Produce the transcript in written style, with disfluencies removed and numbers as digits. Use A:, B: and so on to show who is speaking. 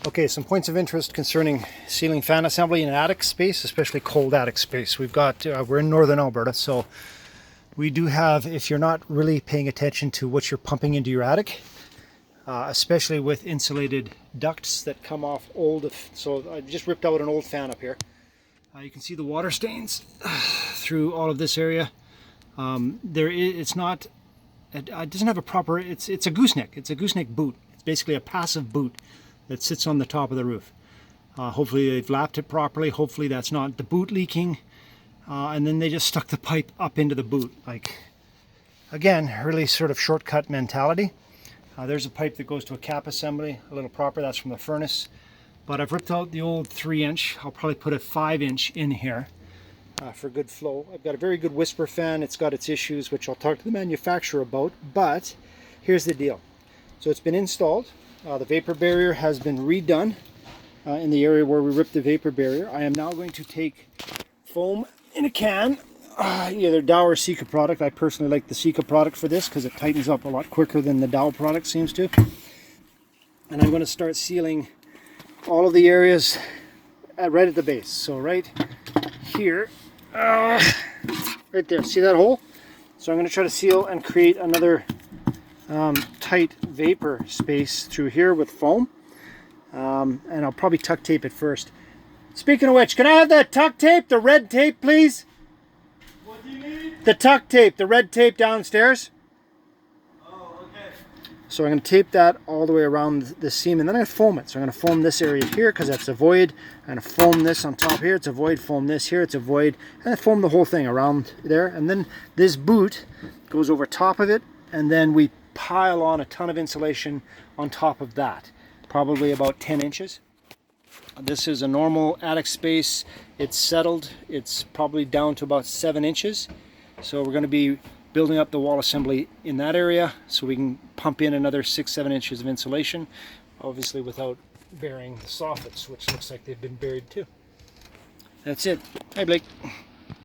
A: Okay, some points of interest concerning ceiling fan assembly in attic space, especially cold attic space. We've got, we're in northern Alberta, so we do have, if you're not really paying attention to what you're pumping into your attic, especially with insulated ducts that come off old, so I just ripped out an old fan up here. You can see the water stains through all of this area. It's not, it doesn't have a proper, it's a gooseneck. It's a gooseneck boot. It's basically a passive boot that sits on the top of the roof. Hopefully they've lapped it properly. Hopefully that's not the boot leaking. And then they just stuck the pipe up into the boot. Like, again, really sort of shortcut mentality. There's a pipe that goes to a cap assembly, a little proper, that's from the furnace. But I've ripped out the old 3-inch. I'll probably put a 5-inch in here for good flow. I've got a very good whisper fan. It's got its issues, which I'll talk to the manufacturer about. But here's the deal. So it's been installed. The vapor barrier has been redone in the area where we ripped the vapor barrier. I am now going to take foam in a can, either Dow or Sika product. I personally like the Sika product for this because it tightens up a lot quicker than the Dow product seems to. And I'm going to start sealing all of the areas right at the base. So right here, right there, see that hole? So I'm going to try to seal and create another tight vapor space through here with foam, and I'll probably tuck tape it first. Speaking of which, can I have that tuck tape, the red tape, please?
B: What do you need?
A: The tuck tape, the red tape downstairs.
B: Oh, okay.
A: So I'm going to tape that all the way around the seam, and then I'm going to foam it. So I'm going to foam this area here because that's a void. I'm going to foam this on top here, it's a void. Foam this here, it's a void. And I foam the whole thing around there, and then this boot goes over top of it, and then we pile on a ton of insulation on top of that, probably about 10 inches. This is a normal attic space. It's settled. It's probably down to about 7 inches. So we're going to be building up the wall assembly in that area so we can pump in another 6-7 inches of insulation, obviously without burying the soffits, which looks like they've been buried too. That's it. Hi, Blake.